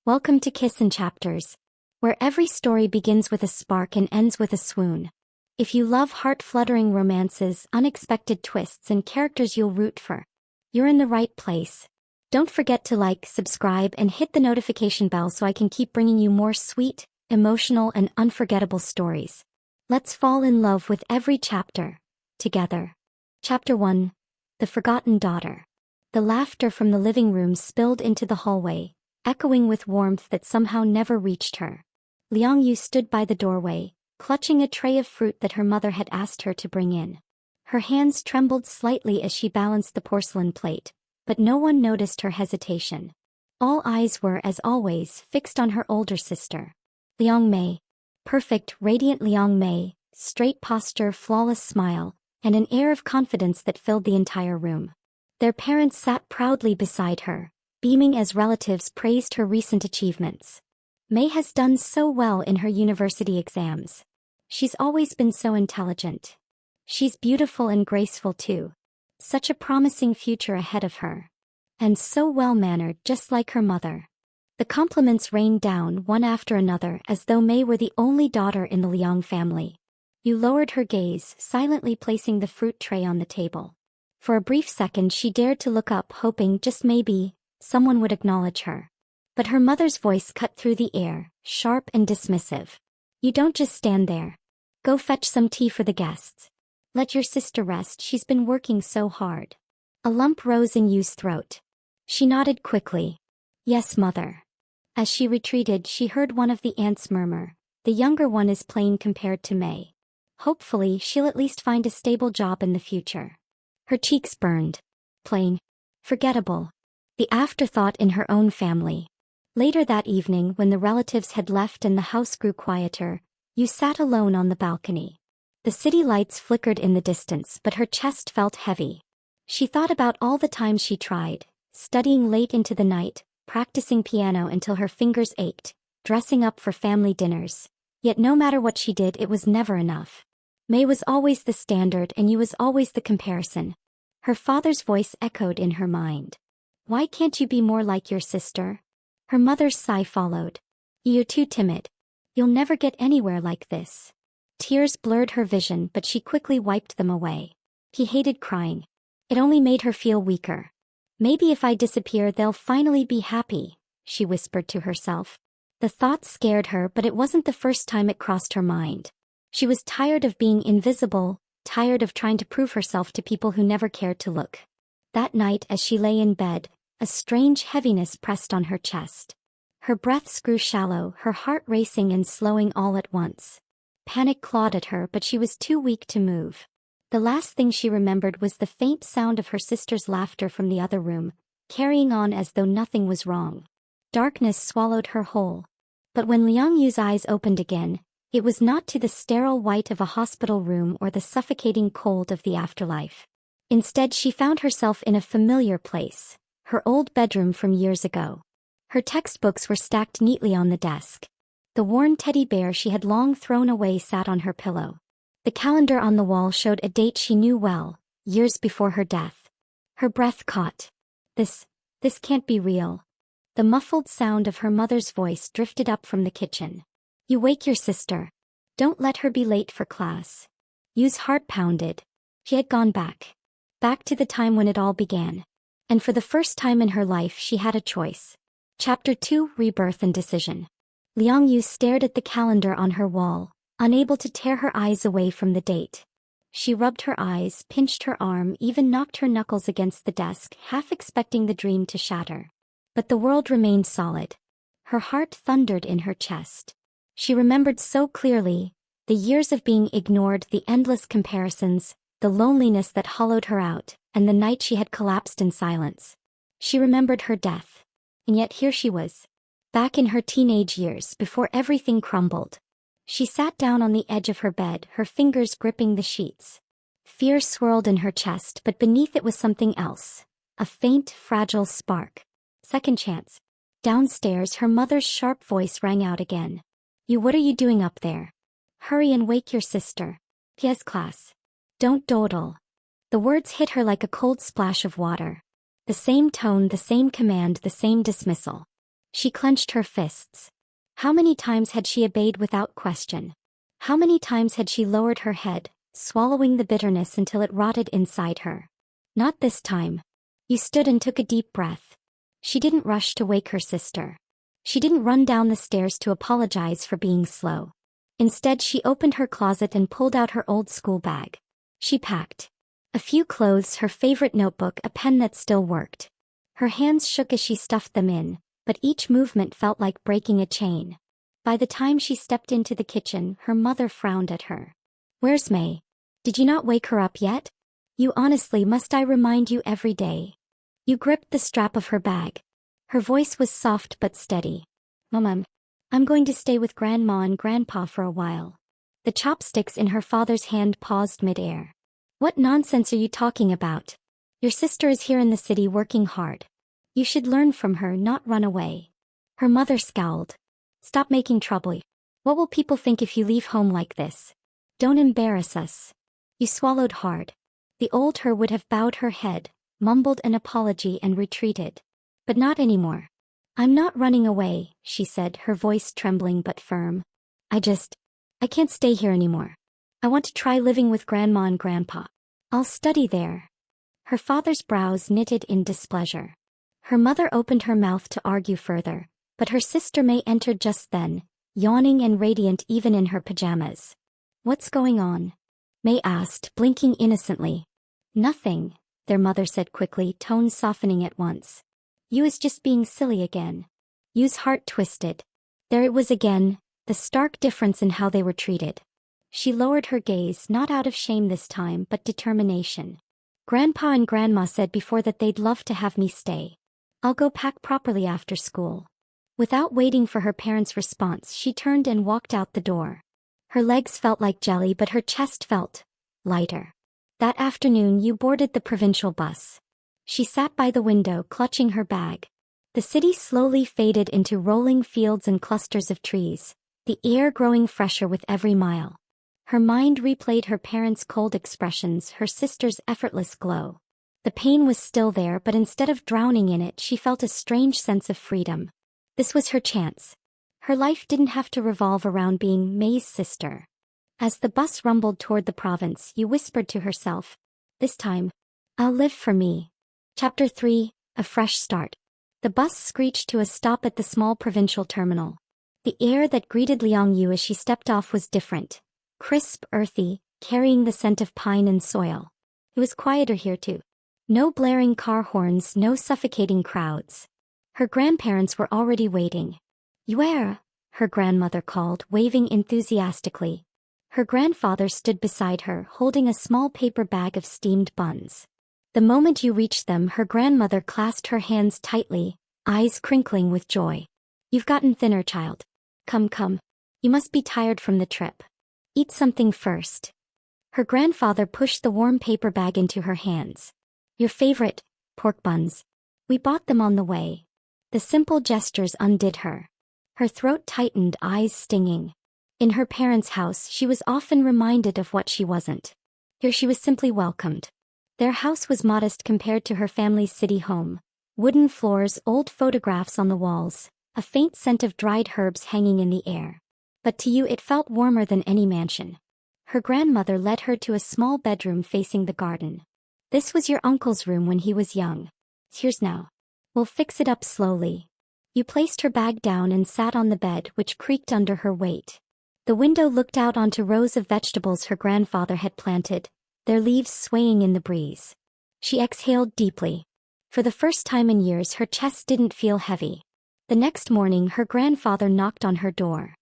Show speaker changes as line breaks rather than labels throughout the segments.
Welcome to Kiss and Chapters, where every story begins with a spark and ends with a swoon. If you love heart-fluttering romances, unexpected twists, and characters you'll root for, you're in the right place. Don't forget to like, subscribe, and hit the notification bell so I can keep bringing you more sweet, emotional, and unforgettable stories. Let's fall in love with every chapter, together. Chapter 1. The Forgotten Daughter. The laughter from the living room spilled into the hallway, echoing with warmth that somehow never reached her. Liang Yue stood by the doorway, clutching a tray of fruit that her mother had asked her to bring in. Her hands trembled slightly as she balanced the porcelain plate, but no one noticed her hesitation. All eyes were, as always, fixed on her older sister. Liang Mei. Perfect, radiant Liang Mei, straight posture, flawless smile, and an air of confidence that filled the entire room. Their parents sat proudly beside her, beaming as relatives praised her recent achievements. Mei has done so well in her university exams. She's always been so intelligent. She's beautiful and graceful too. Such a promising future ahead of her. And so well-mannered, just like her mother. The compliments rained down one after another as though Mei were the only daughter in the Liang family. Yu lowered her gaze, silently placing the fruit tray on the table. For a brief second she dared to look up, hoping, just maybe, someone would acknowledge her. But her mother's voice cut through the air, sharp and dismissive. You don't just stand there. Go fetch some tea for the guests. Let your sister rest, she's been working so hard. A lump rose in Yu's throat. She nodded quickly. Yes, mother. As she retreated, she heard one of the aunts murmur, the younger one is plain compared to Mei. Hopefully, she'll at least find a stable job in the future. Her cheeks burned. Plain. Forgettable. The afterthought in her own family. Later that evening, when the relatives had left and the house grew quieter, Yu sat alone on the balcony. The city lights flickered in the distance, but her chest felt heavy. She thought about all the times she tried, studying late into the night, practicing piano until her fingers ached, dressing up for family dinners. Yet no matter what she did, it was never enough. Mei was always the standard and Yu was always the comparison. Her father's voice echoed in her mind. Why can't you be more like your sister? Her mother's sigh followed. You're too timid. You'll never get anywhere like this. Tears blurred her vision, but she quickly wiped them away. He hated crying. It only made her feel weaker. Maybe if I disappear they'll finally be happy, she whispered to herself. The thought scared her, but it wasn't the first time it crossed her mind. She was tired of being invisible, tired of trying to prove herself to people who never cared to look. That night, as she lay in bed, a strange heaviness pressed on her chest. Her breaths grew shallow, her heart racing and slowing all at once. Panic clawed at her, but she was too weak to move. The last thing she remembered was the faint sound of her sister's laughter from the other room, carrying on as though nothing was wrong. Darkness swallowed her whole. But when Liang Yu's eyes opened again, it was not to the sterile white of a hospital room or the suffocating cold of the afterlife. Instead, she found herself in a familiar place. Her old bedroom from years ago. Her textbooks were stacked neatly on the desk. The worn teddy bear she had long thrown away sat on her pillow. The calendar on the wall showed a date she knew well, years before her death. Her breath caught. This can't be real. The muffled sound of her mother's voice drifted up from the kitchen. You wake your sister. Don't let her be late for class. Yu's heart pounded. She had gone back. Back to the time when it all began. And for the first time in her life she had a choice. Chapter 2: Rebirth and Decision. Liang Yue stared at the calendar on her wall, unable to tear her eyes away from the date. She rubbed her eyes, pinched her arm, even knocked her knuckles against the desk, half expecting the dream to shatter. But the world remained solid. Her heart thundered in her chest. She remembered so clearly, the years of being ignored, the endless comparisons, the loneliness that hollowed her out, and the night she had collapsed in silence. She remembered her death. And yet here she was. Back in her teenage years, before everything crumbled. She sat down on the edge of her bed, her fingers gripping the sheets. Fear swirled in her chest, but beneath it was something else. A faint, fragile spark. Second chance. Downstairs, her mother's sharp voice rang out again. You, what are you doing up there? Hurry and wake your sister. Yes, class. Don't dawdle. The words hit her like a cold splash of water. The same tone, the same command, the same dismissal. She clenched her fists. How many times had she obeyed without question? How many times had she lowered her head, swallowing the bitterness until it rotted inside her? Not this time. You stood and took a deep breath. She didn't rush to wake her sister. She didn't run down the stairs to apologize for being slow. Instead, she opened her closet and pulled out her old school bag. She packed a few clothes, her favorite notebook, a pen that still worked. Her hands shook as she stuffed them in, but each movement felt like breaking a chain. By the time she stepped into the kitchen, her mother frowned at her. "Where's May? Did you not wake her up yet? You honestly, must I remind you every day?" You gripped the strap of her bag. Her voice was soft but steady. "Mom, I'm going to stay with Grandma and Grandpa for a while." The chopsticks in her father's hand paused mid-air. "What nonsense are you talking about? Your sister is here in the city working hard. You should learn from her, not run away." Her mother scowled. "Stop making trouble. What will people think if you leave home like this? Don't embarrass us." You swallowed hard. The old her would have bowed her head, mumbled an apology and retreated. But not anymore. "I'm not running away," she said, her voice trembling but firm. I can't stay here anymore. I want to try living with Grandma and Grandpa. I'll study there." Her father's brows knitted in displeasure. Her mother opened her mouth to argue further, but her sister May entered just then, yawning and radiant even in her pajamas. "What's going on?" May asked, blinking innocently. "Nothing," their mother said quickly, tone softening at once. "You is just being silly again." Yu's heart twisted. There it was again, the stark difference in how they were treated. She lowered her gaze, not out of shame this time but determination. "Grandpa and Grandma said before that they'd love to have me stay. I'll go pack properly after school." Without waiting for her parents' response, she turned and walked out the door. Her legs felt like jelly but her chest felt lighter. That afternoon Yu boarded the provincial bus. She sat by the window, clutching her bag. The city slowly faded into rolling fields and clusters of trees, the air growing fresher with every mile. Her mind replayed her parents' cold expressions, her sister's effortless glow. The pain was still there, but instead of drowning in it, she felt a strange sense of freedom. This was her chance. Her life didn't have to revolve around being May's sister. As the bus rumbled toward the province, Yu whispered to herself, "This time, I'll live for me." Chapter 3, A Fresh Start. The bus screeched to a stop at the small provincial terminal. The air that greeted Liang Yue as she stepped off was different. Crisp, earthy, carrying the scent of pine and soil. It was quieter here too. No blaring car horns, no suffocating crowds. Her grandparents were already waiting. "Yue," her grandmother called, waving enthusiastically. Her grandfather stood beside her, holding a small paper bag of steamed buns. The moment you reached them, her grandmother clasped her hands tightly, eyes crinkling with joy. "You've gotten thinner, child. Come. You must be tired from the trip. Eat something first." Her grandfather pushed the warm paper bag into her hands. "Your favorite, pork buns. We bought them on the way." The simple gestures undid her. Her throat tightened, eyes stinging. In her parents' house, she was often reminded of what she wasn't. Here she was simply welcomed. Their house was modest compared to her family's city home. Wooden floors, old photographs on the walls, a faint scent of dried herbs hanging in the air. But to Yu it felt warmer than any mansion. Her grandmother led her to a small bedroom facing the garden. "This was your uncle's room when he was young. Here's now. We'll fix it up slowly." Yu placed her bag down and sat on the bed, which creaked under her weight. The window looked out onto rows of vegetables her grandfather had planted, their leaves swaying in the breeze. She exhaled deeply. For the first time in years, her chest didn't feel heavy. The next morning, her grandfather knocked on her door.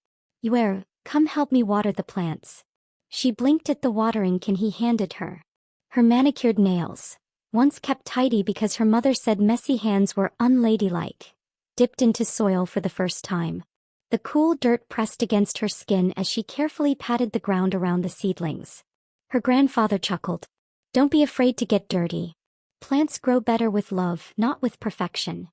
"Yue, come help me water the plants." She blinked at the watering can he handed her. Her manicured nails, once kept tidy because her mother said messy hands were unladylike, dipped into soil for the first time. The cool dirt pressed against her skin as she carefully patted the ground around the seedlings. Her grandfather chuckled. "Don't be afraid to get dirty. Plants grow better with love, not with perfection."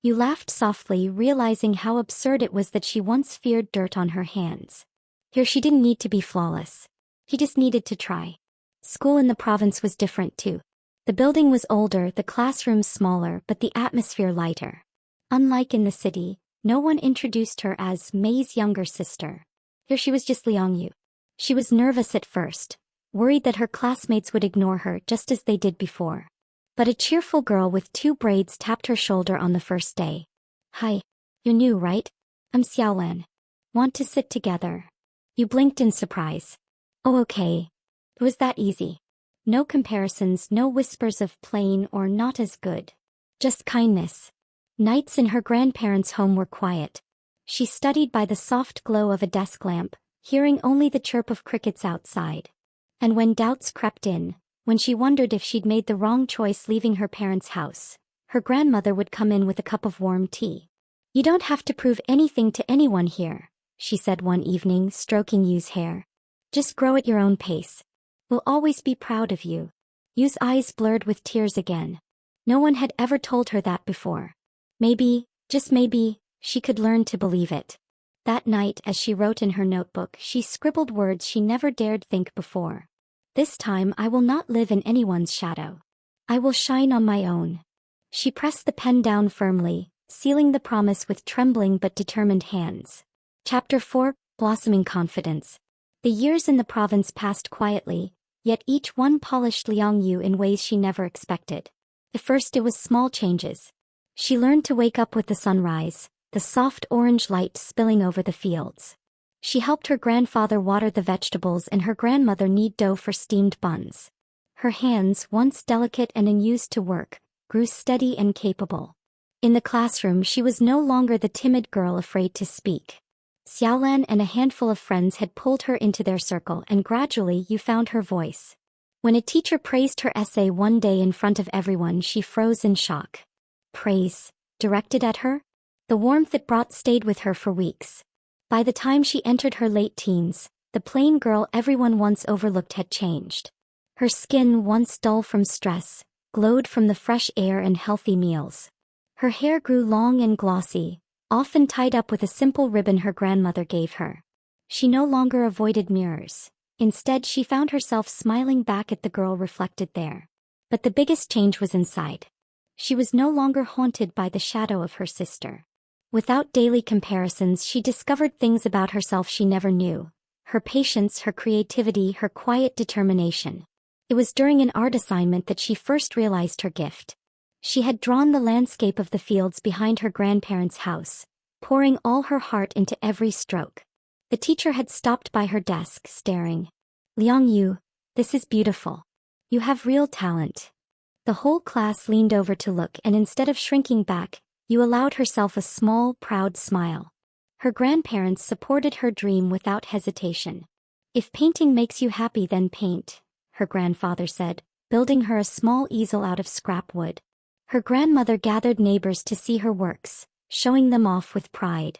Yu laughed softly, realizing how absurd it was that she once feared dirt on her hands. Here she didn't need to be flawless. She just needed to try. School in the province was different too. The building was older, the classrooms smaller, but the atmosphere lighter. Unlike in the city, No one introduced her as Mei's younger sister. Here she was, just Liang Yue. She was nervous at first, worried that her classmates would ignore her just as they did before. But a cheerful girl with 2 braids tapped her shoulder on the first day. "Hi. You're new, right? I'm Xiaolan. Want to sit together?" You blinked in surprise. "Oh, okay. It was that easy. No comparisons, no whispers of plain or not as good. Just kindness." Nights in her grandparents' home were quiet. She studied by the soft glow of a desk lamp, hearing only the chirp of crickets outside. And when doubts crept in, when she wondered if she'd made the wrong choice leaving her parents' house, her grandmother would come in with a cup of warm tea. "You don't have to prove anything to anyone here," she said one evening, stroking Yu's hair. "Just grow at your own pace. We'll always be proud of you." Yu's eyes blurred with tears again. No one had ever told her that before. Maybe, just maybe, she could learn to believe it. That night, as she wrote in her notebook, she scribbled words she never dared think before. "This time I will not live in anyone's shadow. I will shine on my own." She pressed the pen down firmly, sealing the promise with trembling but determined hands. Chapter 4: Blossoming Confidence. The years in the province passed quietly, yet each one polished Liang Yue in ways she never expected. At first it was small changes. She learned to wake up with the sunrise, the soft orange light spilling over the fields. She helped her grandfather water the vegetables and her grandmother knead dough for steamed buns. Her hands, once delicate and unused to work, grew steady and capable. In the classroom she was no longer the timid girl afraid to speak. Xiaolan and a handful of friends had pulled her into their circle, and gradually you found her voice. When a teacher praised her essay one day in front of everyone, she froze in shock. Praise, directed at her? The warmth it brought stayed with her for weeks. By the time she entered her late teens, the plain girl everyone once overlooked had changed. Her skin, once dull from stress, glowed from the fresh air and healthy meals. Her hair grew long and glossy, often tied up with a simple ribbon her grandmother gave her. She no longer avoided mirrors. Instead, she found herself smiling back at the girl reflected there. But the biggest change was inside. She was no longer haunted by the shadow of her sister. Without daily comparisons, she discovered things about herself she never knew. Her patience, her creativity, her quiet determination. It was during an art assignment that she first realized her gift. She had drawn the landscape of the fields behind her grandparents' house, pouring all her heart into every stroke. The teacher had stopped by her desk, staring. "Liang Yue, this is beautiful. You have real talent." The whole class leaned over to look, and instead of shrinking back, Yue allowed herself a small, proud smile. Her grandparents supported her dream without hesitation. "If painting makes you happy, then paint," her grandfather said, building her a small easel out of scrap wood. Her grandmother gathered neighbors to see her works, showing them off with pride.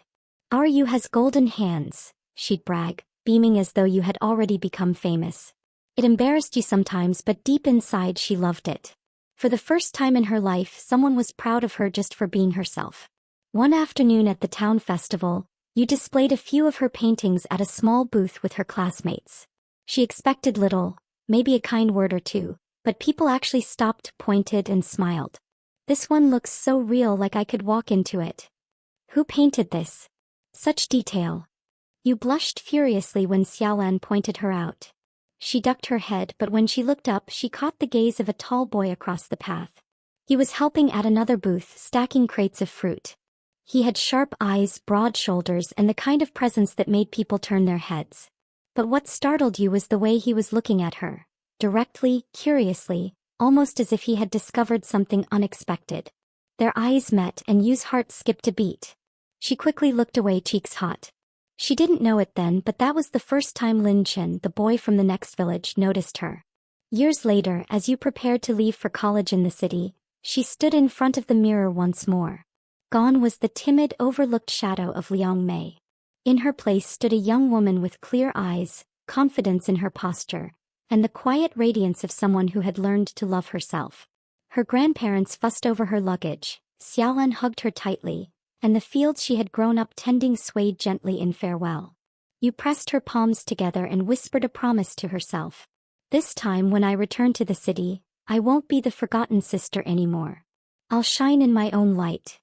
"Our Yue has golden hands," she'd brag, beaming as though Yue had already become famous. It embarrassed you sometimes, but deep inside she loved it. For the first time in her life, someone was proud of her just for being herself. One afternoon at the town festival, Yue displayed a few of her paintings at a small booth with her classmates. She expected little, maybe a kind word or two, but people actually stopped, pointed, and smiled. "This one looks so real, like I could walk into it. Who painted this? Such detail." Yue blushed furiously when Xiaolan pointed her out. She ducked her head, but when she looked up, she caught the gaze of a tall boy across the path. He was helping at another booth, stacking crates of fruit. He had sharp eyes, broad shoulders, and the kind of presence that made people turn their heads. But what startled you was the way he was looking at her. Directly, curiously, almost as if he had discovered something unexpected. Their eyes met, and Yu's heart skipped a beat. She quickly looked away, cheeks hot. She didn't know it then, but that was the first time Lin Chen, the boy from the next village, noticed her. Years later, as Yu prepared to leave for college in the city, she stood in front of the mirror once more. Gone was the timid, overlooked shadow of Liang Mei. In her place stood a young woman with clear eyes, confidence in her posture, and the quiet radiance of someone who had learned to love herself. Her grandparents fussed over her luggage, Xiaolan hugged her tightly, and the fields she had grown up tending swayed gently in farewell. Yu pressed her palms together and whispered a promise to herself. "This time when I return to the city, I won't be the forgotten sister anymore. I'll shine in my own light."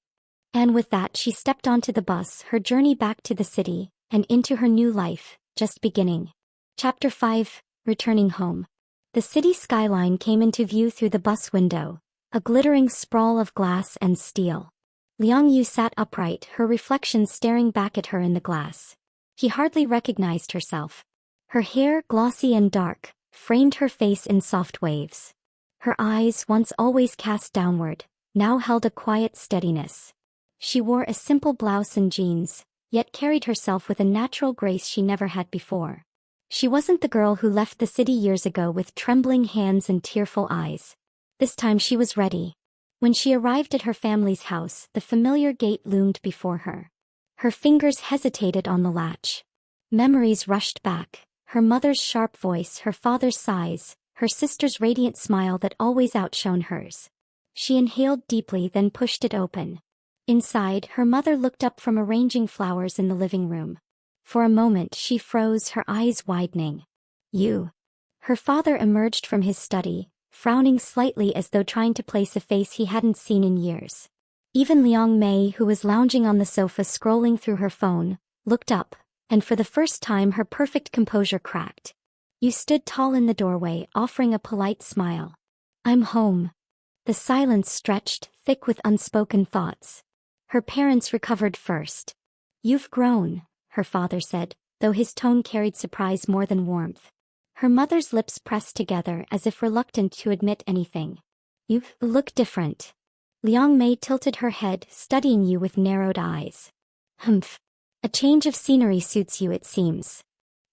And with that she stepped onto the bus, her journey back to the city, and into her new life, just beginning. Chapter 5, Returning Home. The city skyline came into view through the bus window, a glittering sprawl of glass and steel. Liang Yue sat upright, her reflection staring back at her in the glass. She hardly recognized herself. Her hair, glossy and dark, framed her face in soft waves. Her eyes, once always cast downward, now held a quiet steadiness. She wore a simple blouse and jeans, yet carried herself with a natural grace she never had before. She wasn't the girl who left the city years ago with trembling hands and tearful eyes. This time she was ready. When she arrived at her family's house, the familiar gate loomed before her. Her fingers hesitated on the latch. Memories rushed back, her mother's sharp voice, her father's sighs, her sister's radiant smile that always outshone hers. She inhaled deeply, then pushed it open. Inside, her mother looked up from arranging flowers in the living room. For a moment she froze, her eyes widening. "You." Her father emerged from his study, frowning slightly as though trying to place a face he hadn't seen in years. Even Liang Mei, who was lounging on the sofa scrolling through her phone, looked up, and for the first time her perfect composure cracked. "You." Stood tall in the doorway, offering a polite smile. "I'm home." The silence stretched, thick with unspoken thoughts. Her parents recovered first. "You've grown," her father said, though his tone carried surprise more than warmth. Her mother's lips pressed together as if reluctant to admit anything. "You look different." Liang Mei tilted her head, studying you with narrowed eyes. "Humph. A change of scenery suits you, it seems."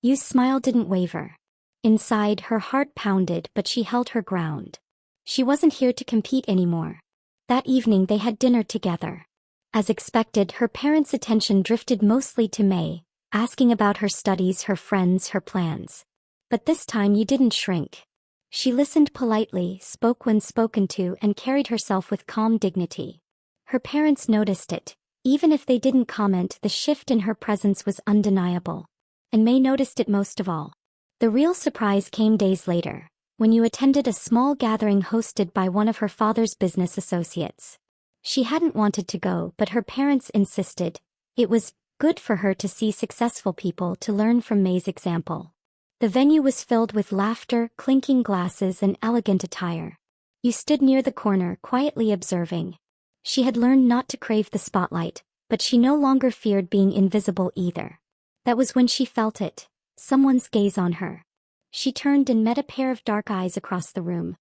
Yu's smile didn't waver. Inside, her heart pounded, but she held her ground. She wasn't here to compete anymore. That evening they had dinner together. As expected, her parents' attention drifted mostly to Mei, asking about her studies, her friends, her plans. But this time Yu didn't shrink. She listened politely, spoke when spoken to, and carried herself with calm dignity. Her parents noticed it. Even if they didn't comment, the shift in her presence was undeniable. And Mei noticed it most of all. The real surprise came days later, when Yu attended a small gathering hosted by one of her father's business associates. She hadn't wanted to go, but her parents insisted. It was good for her to see successful people, to learn from Mei's example. The venue was filled with laughter, clinking glasses, and elegant attire. Yu stood near the corner, quietly observing. She had learned not to crave the spotlight, but she no longer feared being invisible either. That was when she felt it, someone's gaze on her. She turned and met a pair of dark eyes across the room.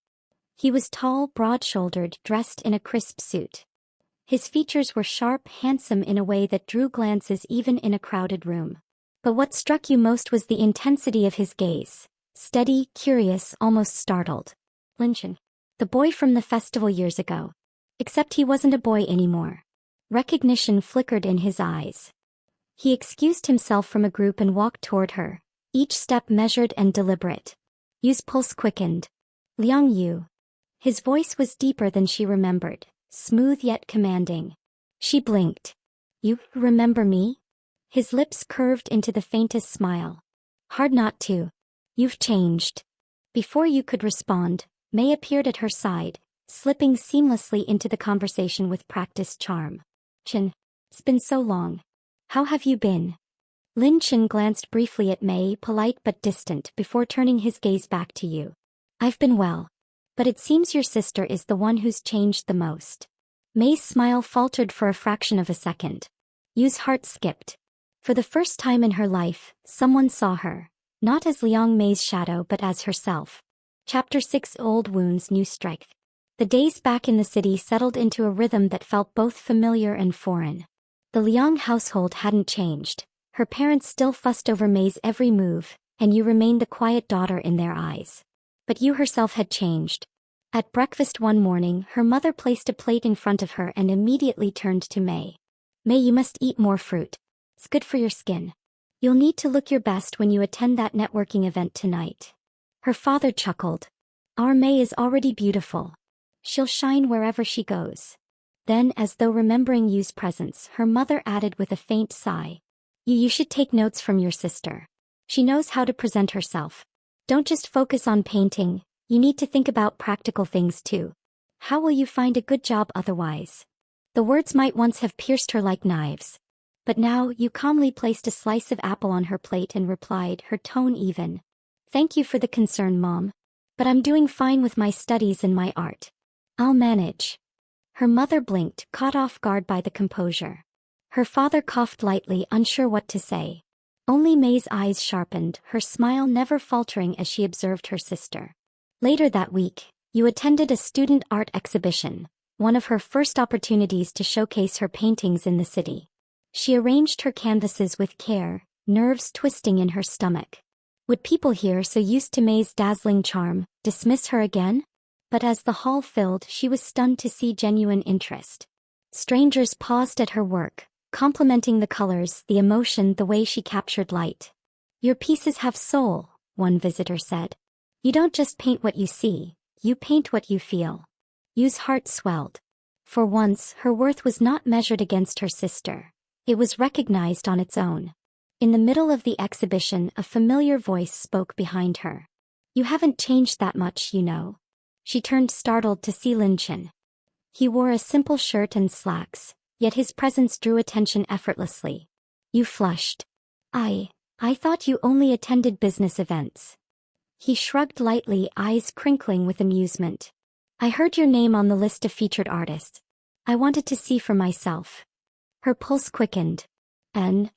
He was tall, broad-shouldered, dressed in a crisp suit. His features were sharp, handsome in a way that drew glances even in a crowded room. But what struck you most was the intensity of his gaze. Steady, curious, almost startled. Linchin. The boy from the festival years ago. Except he wasn't a boy anymore. Recognition flickered in his eyes. He excused himself from a group and walked toward her, each step measured and deliberate. Yu's pulse quickened. "Liang Yue." His voice was deeper than she remembered, smooth yet commanding. She blinked. "You remember me?" His lips curved into the faintest smile. "Hard not to. You've changed." Before Yu could respond, Mei appeared at her side, slipping seamlessly into the conversation with practiced charm. "Chin, it's been so long. How have you been?" Lin Chin glanced briefly at Mei, polite but distant, before turning his gaze back to Yu. "I've been well. But it seems your sister is the one who's changed the most." Mei's smile faltered for a fraction of a second. Yu's heart skipped. For the first time in her life, someone saw her, not as Liang Mei's shadow but as herself. Chapter 6, Old Wounds, New Strength. The days back in the city settled into a rhythm that felt both familiar and foreign. The Liang household hadn't changed. Her parents still fussed over Mei's every move, and Yu remained the quiet daughter in their eyes. But Yu herself had changed. At breakfast one morning, her mother placed a plate in front of her and immediately turned to Mei. "Mei, you must eat more fruit. It's good for your skin. You'll need to look your best when you attend that networking event tonight." Her father chuckled. "Our Mei is already beautiful. She'll shine wherever she goes." Then, as though remembering Yu's presence, her mother added with a faint sigh. You should take notes from your sister. She knows how to present herself. Don't just focus on painting, you need to think about practical things too. How will you find a good job otherwise?" The words might once have pierced her like knives. But now you calmly placed a slice of apple on her plate and replied, her tone even. Thank you for the concern, Mom. But I'm doing fine with my studies and my art. I'll manage. Her mother blinked, caught off guard by the composure. Her father coughed lightly, unsure what to say. Only May's eyes sharpened, her smile never faltering as she observed her sister. Later that week, you attended a student art exhibition, one of her first opportunities to showcase her paintings in the city. She arranged her canvases with care, nerves twisting in her stomach. Would people here, so used to May's dazzling charm, dismiss her again? But as the hall filled, she was stunned to see genuine interest. Strangers paused at her work, complimenting the colors, the emotion, the way she captured light. Your pieces have soul, one visitor said. You don't just paint what you see, you paint what you feel. Yu's heart swelled. For once, her worth was not measured against her sister. It was recognized on its own. In the middle of the exhibition, a familiar voice spoke behind her. You haven't changed that much, you know. She turned startled to see Lin Chen. He wore a simple shirt and slacks, yet his presence drew attention effortlessly. You flushed. I thought you only attended business events. He shrugged lightly, eyes crinkling with amusement. I heard your name on the list of featured artists. I wanted to see for myself. Her pulse quickened. And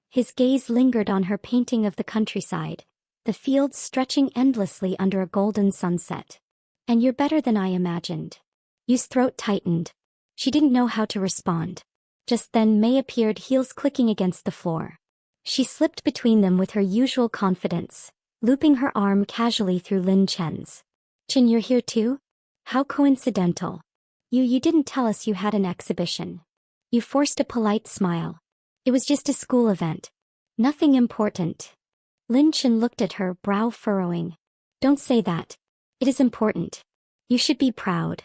his gaze lingered on her painting of the countryside, the fields stretching endlessly under a golden sunset. And you're better than I imagined. Yu's throat tightened. She didn't know how to respond. Just then May appeared, heels clicking against the floor. She slipped between them with her usual confidence, looping her arm casually through Lin Chen's. Chen, you're here too? How coincidental. You didn't tell us you had an exhibition. You forced a polite smile. It was just a school event. Nothing important. Lin Chen looked at her, brow furrowing. Don't say that. It is important. You should be proud.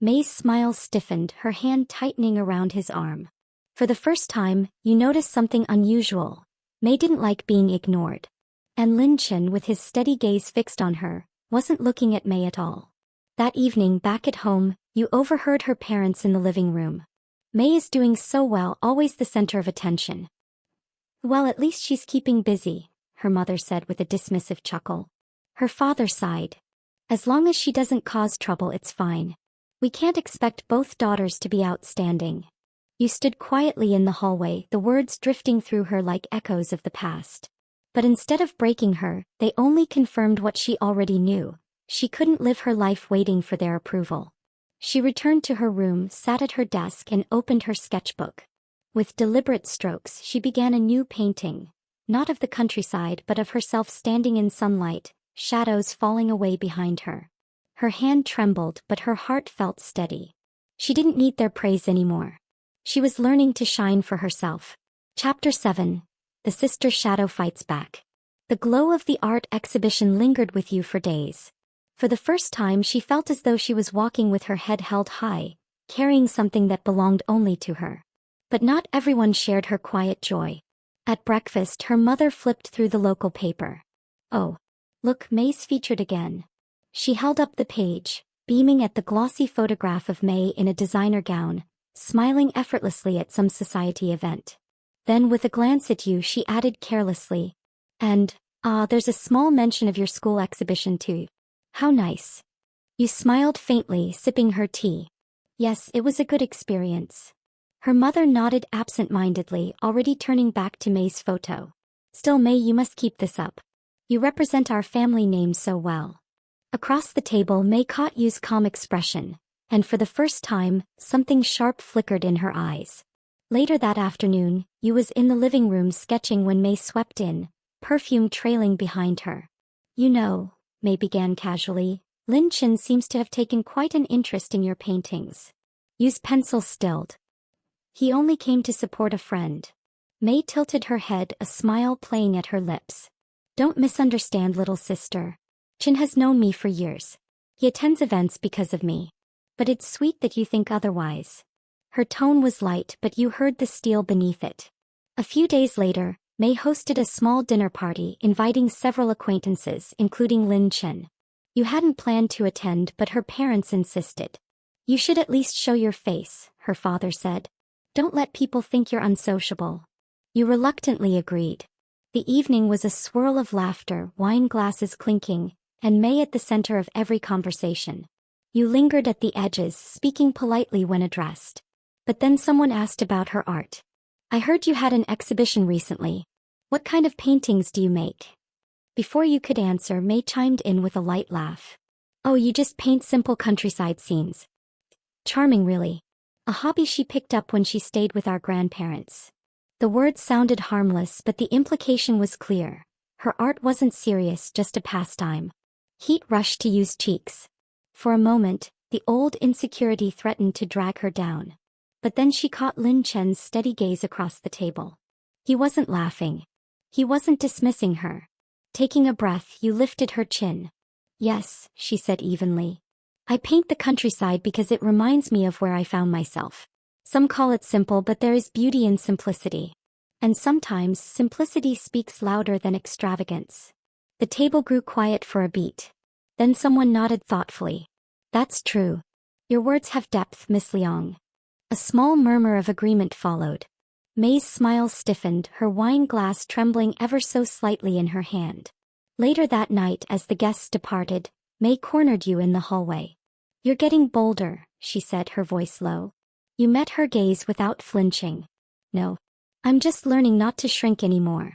May's smile stiffened, her hand tightening around his arm. For the first time, you noticed something unusual. May didn't like being ignored. And Lin Chen, with his steady gaze fixed on her, wasn't looking at May at all. That evening back at home, you overheard her parents in the living room. May is doing so well, always the center of attention. Well, at least she's keeping busy, her mother said with a dismissive chuckle. Her father sighed. As long as she doesn't cause trouble, it's fine. We can't expect both daughters to be outstanding. You stood quietly in the hallway, the words drifting through her like echoes of the past. But instead of breaking her, they only confirmed what she already knew. She couldn't live her life waiting for their approval. She returned to her room, sat at her desk and opened her sketchbook. With deliberate strokes, she began a new painting. Not of the countryside but of herself standing in sunlight, shadows falling away behind her. Her hand trembled but her heart felt steady. She didn't need their praise anymore. She was learning to shine for herself. Chapter 7. The Sister Shadow Fights Back. The glow of the art exhibition lingered with you for days. For the first time she felt as though she was walking with her head held high, carrying something that belonged only to her. But not everyone shared her quiet joy. At breakfast her mother flipped through the local paper. Oh, look, May's featured again. She held up the page, beaming at the glossy photograph of May in a designer gown, smiling effortlessly at some society event. Then with a glance at you she added carelessly, and, there's a small mention of your school exhibition too. How nice. You smiled faintly, sipping her tea. Yes, it was a good experience. Her mother nodded absent-mindedly, already turning back to May's photo. Still, May, you must keep this up. You represent our family name so well. Across the table May caught Yu's calm expression, and for the first time, something sharp flickered in her eyes. Later that afternoon, Yu was in the living room sketching when May swept in, perfume trailing behind her. You know, May began casually, Lin Chen seems to have taken quite an interest in your paintings. Yu's pencil stilled. He only came to support a friend. May tilted her head, a smile playing at her lips. Don't misunderstand, little sister. Chen has known me for years. He attends events because of me. But it's sweet that you think otherwise. Her tone was light, but you heard the steel beneath it. A few days later, May hosted a small dinner party inviting several acquaintances, including Lin Chen. You hadn't planned to attend, but her parents insisted. You should at least show your face, her father said. Don't let people think you're unsociable. You reluctantly agreed. The evening was a swirl of laughter, wine glasses clinking, and May at the center of every conversation. You lingered at the edges, speaking politely when addressed. But then someone asked about her art. I heard you had an exhibition recently. What kind of paintings do you make? Before you could answer, May chimed in with a light laugh. Oh, you just paint simple countryside scenes. Charming, really. A hobby she picked up when she stayed with our grandparents. The words sounded harmless, but the implication was clear. Her art wasn't serious, just a pastime. Heat rushed to Yu's cheeks. For a moment, the old insecurity threatened to drag her down. But then she caught Lin Chen's steady gaze across the table. He wasn't laughing. He wasn't dismissing her. Taking a breath, Yu lifted her chin. Yes, she said evenly. I paint the countryside because it reminds me of where I found myself. Some call it simple, but there is beauty in simplicity. And sometimes simplicity speaks louder than extravagance. The table grew quiet for a beat. Then someone nodded thoughtfully. That's true. Your words have depth, Miss Liang. A small murmur of agreement followed. May's smile stiffened, her wine glass trembling ever so slightly in her hand. Later that night, as the guests departed, May cornered Yu in the hallway. You're getting bolder, she said, her voice low. You met her gaze without flinching. No. I'm just learning not to shrink anymore.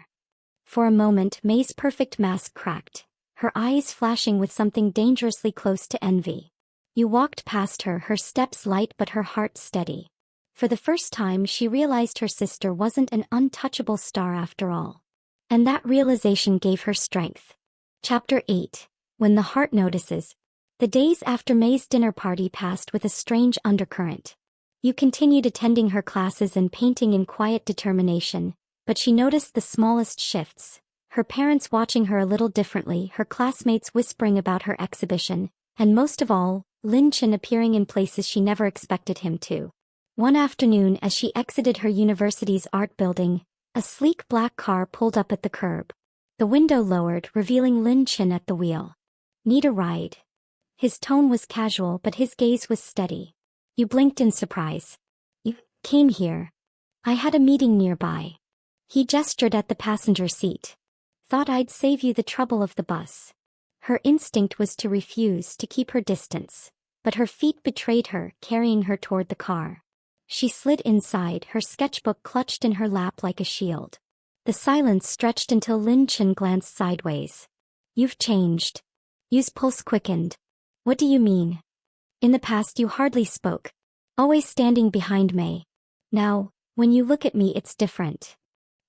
For a moment, May's perfect mask cracked, her eyes flashing with something dangerously close to envy. Yu walked past her, her steps light but her heart steady. For the first time, she realized her sister wasn't an untouchable star after all. And that realization gave her strength. Chapter 8. When the Heart Notices. The days after May's dinner party passed with a strange undercurrent. Yu continued attending her classes and painting in quiet determination, but she noticed the smallest shifts. Her parents watching her a little differently, her classmates whispering about her exhibition, and most of all, Lin Chen appearing in places she never expected him to. One afternoon, as she exited her university's art building, a sleek black car pulled up at the curb. The window lowered, revealing Lin Chen at the wheel. Need a ride? His tone was casual, but his gaze was steady. You blinked in surprise. You came here. I had a meeting nearby. He gestured at the passenger seat. Thought I'd save you the trouble of the bus. Her instinct was to refuse, to keep her distance. But her feet betrayed her, carrying her toward the car. She slid inside, her sketchbook clutched in her lap like a shield. The silence stretched until Lin Chen glanced sideways. You've changed. Yu's pulse quickened. What do you mean? In the past you hardly spoke. Always standing behind May. Now, when you look at me, it's different.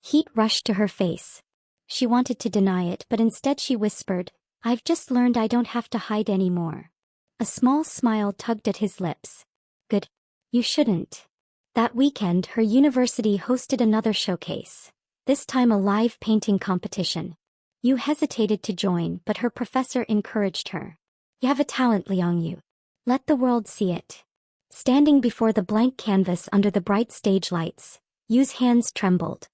Heat rushed to her face. She wanted to deny it, but instead she whispered, I've just learned I don't have to hide anymore. A small smile tugged at his lips. Good. You shouldn't. That weekend, her university hosted another showcase. This time a live painting competition. Yu hesitated to join, but her professor encouraged her. You have a talent, Liang Yue. Let the world see it. Standing before the blank canvas under the bright stage lights, Yu's hands trembled.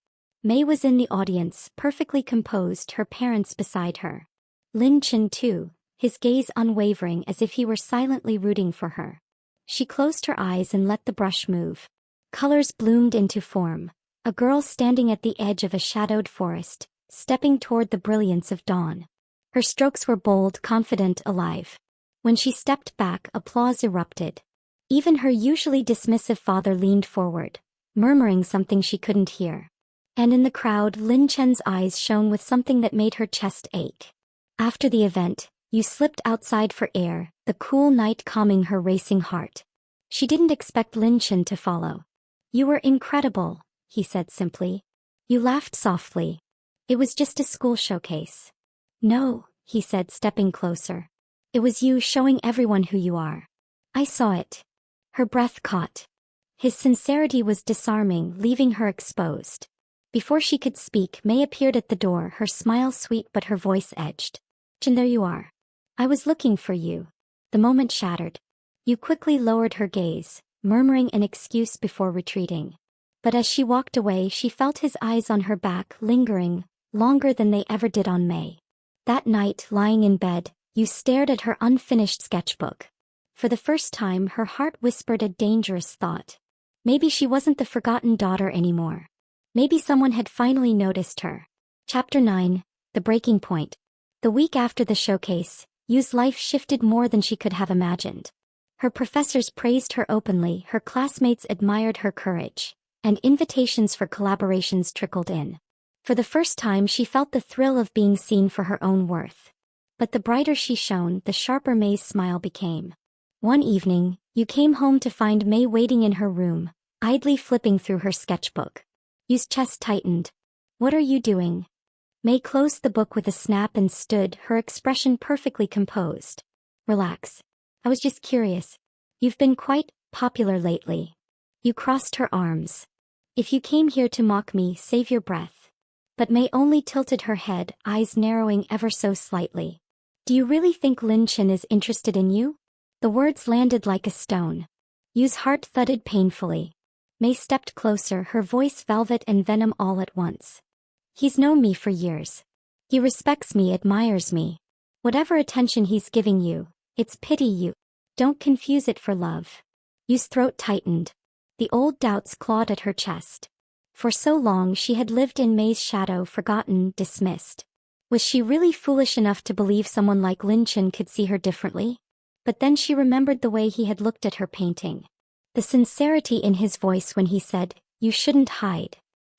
May was in the audience, perfectly composed, her parents beside her. Lin Chen too, his gaze unwavering as if he were silently rooting for her. She closed her eyes and let the brush move. Colors bloomed into form. A girl standing at the edge of a shadowed forest, stepping toward the brilliance of dawn. Her strokes were bold, confident, alive. When she stepped back, applause erupted. Even her usually dismissive father leaned forward, murmuring something she couldn't hear. And in the crowd, Lin Chen's eyes shone with something that made her chest ache. After the event, Yu slipped outside for air, the cool night calming her racing heart. She didn't expect Lin Chen to follow. You were incredible, he said simply. Yu laughed softly. It was just a school showcase. No, he said, stepping closer. It was you showing everyone who you are. I saw it. Her breath caught. His sincerity was disarming, leaving her exposed. Before she could speak, May appeared at the door, her smile sweet but her voice edged. Chen, there you are. I was looking for you. The moment shattered. Yu quickly lowered her gaze, murmuring an excuse before retreating. But as she walked away, she felt his eyes on her back, lingering, longer than they ever did on May. That night, lying in bed, Yu stared at her unfinished sketchbook. For the first time, her heart whispered a dangerous thought. Maybe she wasn't the forgotten daughter anymore. Maybe someone had finally noticed her. Chapter 9. The Breaking Point. The week after the showcase, Yu's life shifted more than she could have imagined. Her professors praised her openly, her classmates admired her courage, and invitations for collaborations trickled in. For the first time she felt the thrill of being seen for her own worth. But the brighter she shone, the sharper May's smile became. One evening, Yu came home to find May waiting in her room, idly flipping through her sketchbook. Yu's chest tightened. "What are you doing?" May closed the book with a snap and stood, her expression perfectly composed. "Relax. I was just curious. You've been quite popular lately." Yu crossed her arms. "If you came here to mock me, save your breath." But May only tilted her head, eyes narrowing ever so slightly. "Do you really think Lin Chen is interested in you?" The words landed like a stone. Yu's heart thudded painfully. May stepped closer, her voice velvet and venom all at once. "He's known me for years. He respects me, admires me. Whatever attention he's giving you, it's pity you. Don't confuse it for love." Yu's throat tightened. The old doubts clawed at her chest. For so long she had lived in May's shadow, forgotten, dismissed. Was she really foolish enough to believe someone like Lin Chen could see her differently? But then she remembered the way he had looked at her painting. The sincerity in his voice when he said, "You shouldn't hide."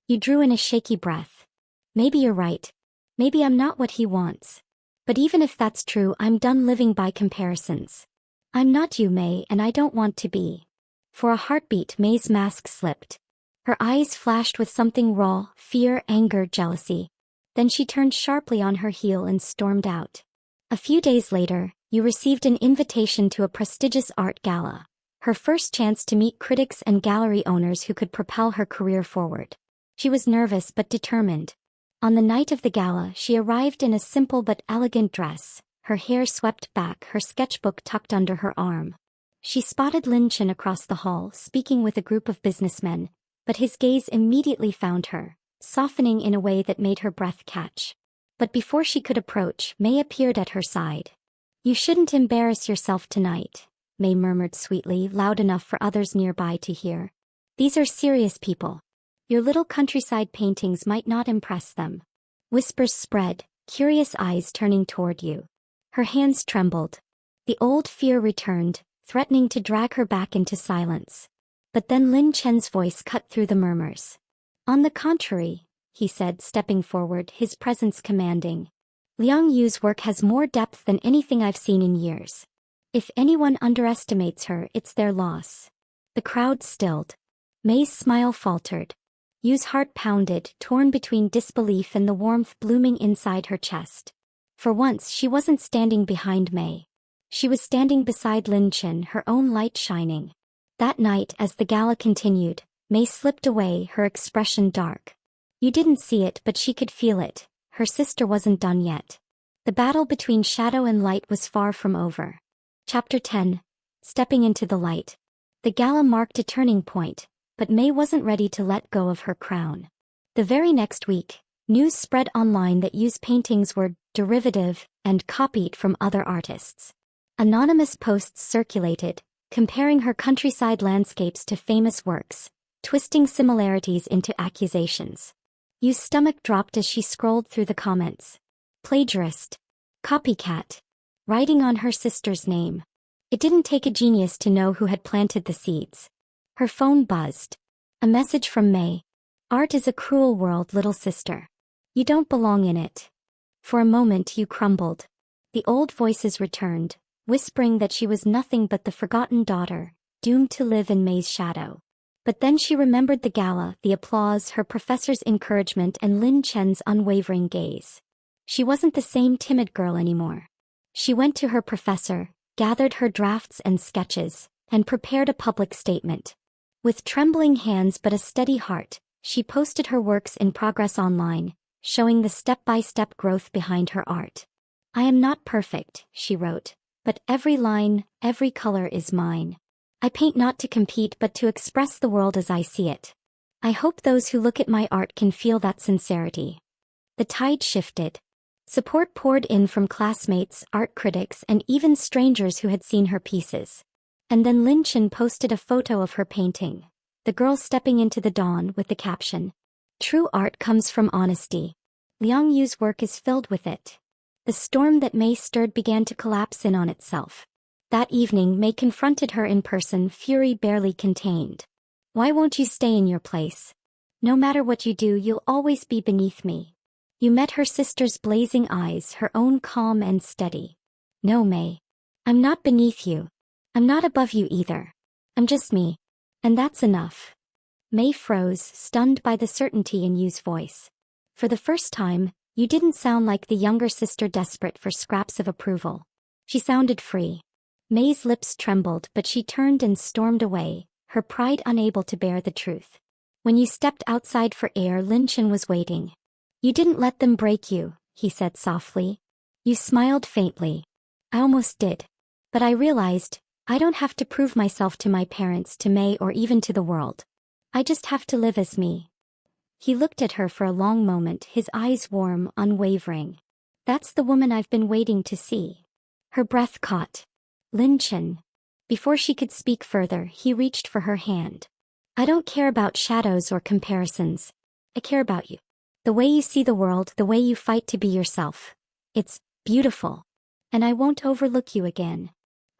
You drew in a shaky breath. "Maybe you're right. Maybe I'm not what he wants. But even if that's true, I'm done living by comparisons. I'm not you, May, and I don't want to be." For a heartbeat, May's mask slipped. Her eyes flashed with something raw, fear, anger, jealousy. Then she turned sharply on her heel and stormed out. A few days later, Yu received an invitation to a prestigious art gala. Her first chance to meet critics and gallery owners who could propel her career forward. She was nervous but determined. On the night of the gala, she arrived in a simple but elegant dress, her hair swept back, her sketchbook tucked under her arm. She spotted Lin Chen across the hall, speaking with a group of businessmen, but his gaze immediately found her, softening in a way that made her breath catch. But before she could approach, May appeared at her side. "You shouldn't embarrass yourself tonight," May murmured sweetly, loud enough for others nearby to hear. "These are serious people. Your little countryside paintings might not impress them." Whispers spread, curious eyes turning toward you. Her hands trembled. The old fear returned, threatening to drag her back into silence. But then Lin Chen's voice cut through the murmurs. "On the contrary," he said, stepping forward, his presence commanding. "Liang Yue's work has more depth than anything I've seen in years. If anyone underestimates her, it's their loss." The crowd stilled. May's smile faltered. Yu's heart pounded, torn between disbelief and the warmth blooming inside her chest. For once she wasn't standing behind May. She was standing beside Lin Chen, her own light shining. That night, as the gala continued, May slipped away, her expression dark. You didn't see it, but she could feel it. Her sister wasn't done yet. The battle between shadow and light was far from over. Chapter 10. Stepping into the light. The gala marked a turning point, but May wasn't ready to let go of her crown. The very next week, news spread online that Yu's paintings were derivative and copied from other artists. Anonymous posts circulated, comparing her countryside landscapes to famous works, twisting similarities into accusations. Yu's stomach dropped as she scrolled through the comments. Plagiarist. Copycat. Writing on her sister's name. It didn't take a genius to know who had planted the seeds. Her phone buzzed. A message from May. "Art is a cruel world, little sister. You don't belong in it." For a moment Yu crumbled. The old voices returned, whispering that she was nothing but the forgotten daughter, doomed to live in May's shadow. But then she remembered the gala, the applause, her professor's encouragement, and Lin Chen's unwavering gaze. She wasn't the same timid girl anymore. She went to her professor, gathered her drafts and sketches, and prepared a public statement. With trembling hands but a steady heart, she posted her works in progress online, showing the step-by-step growth behind her art. "I am not perfect," she wrote, "but every line, every color is mine. I paint not to compete but to express the world as I see it. I hope those who look at my art can feel that sincerity." The tide shifted. Support poured in from classmates, art critics, and even strangers who had seen her pieces. And then Lin Chen posted a photo of her painting. the girl stepping into the dawn with the caption, "True art comes from honesty." Liang Yue's work is filled with it. The storm that Mei stirred began to collapse in on itself. That evening Mei confronted her in person, fury barely contained. "Why won't you stay in your place? No matter what you do, you'll always be beneath me." You met her sister's blazing eyes, her own calm and steady. "No, Mei. I'm not beneath you. I'm not above you either. I'm just me. And that's enough." Mei froze, stunned by the certainty in Yu's voice. For the first time, you didn't sound like the younger sister desperate for scraps of approval. She sounded free. Mei's lips trembled, but she turned and stormed away, her pride unable to bear the truth. "When you stepped outside for air, Lin Chen was waiting. You didn't let them break you," he said softly. You smiled faintly. "I almost did. But I realized, I don't have to prove myself to my parents, to Mei, or even to the world. I just have to live as me." He looked at her for a long moment, his eyes warm, unwavering. "That's the woman I've been waiting to see." Her breath caught. "Lin Chen." Before she could speak further, he reached for her hand. "I don't care about shadows or comparisons. I care about you. The way you see the world, the way you fight to be yourself. It's beautiful. And I won't overlook you again."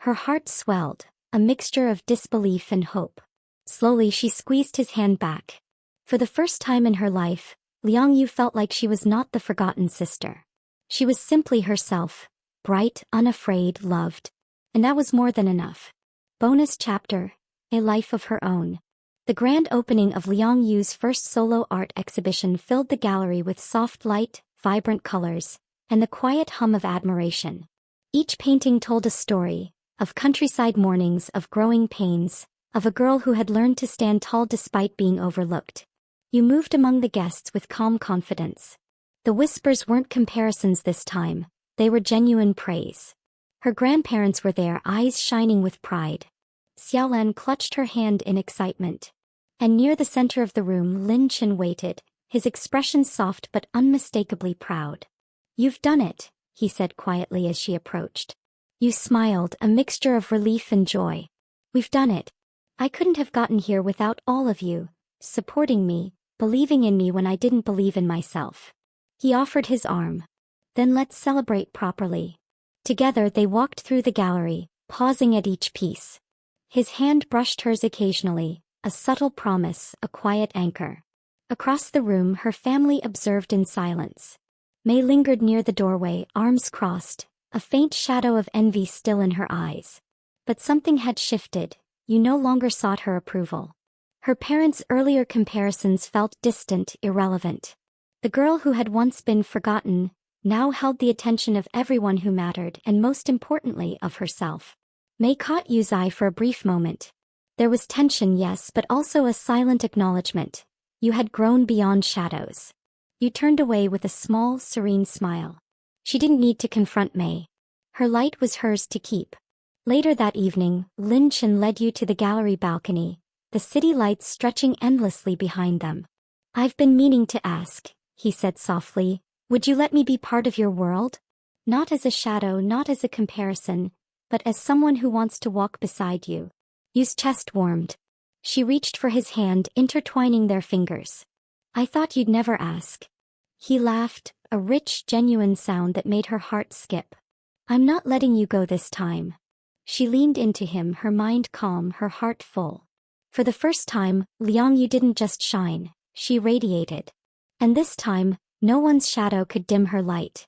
Her heart swelled, a mixture of disbelief and hope. Slowly she squeezed his hand back. For the first time in her life, Liang Yue felt like she was not the forgotten sister. She was simply herself, bright, unafraid, loved. And that was more than enough. Bonus chapter, A Life of Her Own. The grand opening of Liang Yue's first solo art exhibition filled the gallery with soft light, vibrant colors, and the quiet hum of admiration. Each painting told a story, of countryside mornings, of growing pains, of a girl who had learned to stand tall despite being overlooked. You moved among the guests with calm confidence. The whispers weren't comparisons this time, they were genuine praise. Her grandparents were there, eyes shining with pride. Xiaolan clutched her hand in excitement. And near the center of the room, Lin Chen waited, his expression soft but unmistakably proud. "You've done it," he said quietly as she approached. You smiled, a mixture of relief and joy. "We've done it. I couldn't have gotten here without all of you, supporting me, believing in me when I didn't believe in myself." He offered his arm. "Then let's celebrate properly." Together they walked through the gallery, pausing at each piece. His hand brushed hers occasionally, a subtle promise, a quiet anchor. Across the room her family observed in silence. Mei lingered near the doorway, arms crossed, a faint shadow of envy still in her eyes. But something had shifted, you no longer sought her approval. Her parents' earlier comparisons felt distant, irrelevant. The girl who had once been forgotten, now held the attention of everyone who mattered, and most importantly of herself. Mei caught Yu's eye for a brief moment. There was tension, yes, but also a silent acknowledgement. You had grown beyond shadows. You turned away with a small, serene smile. She didn't need to confront Mei. Her light was hers to keep. Later that evening, Lin Chen led you to the gallery balcony, the city lights stretching endlessly behind them. "I've been meaning to ask," he said softly, "would you let me be part of your world? Not as a shadow, not as a comparison, but as someone who wants to walk beside you." Yu's chest warmed. She reached for his hand, intertwining their fingers. "I thought you'd never ask." He laughed, a rich, genuine sound that made her heart skip. "I'm not letting you go this time." She leaned into him, her mind calm, her heart full. For the first time, Liang Yue didn't just shine, she radiated. And this time, no one's shadow could dim her light.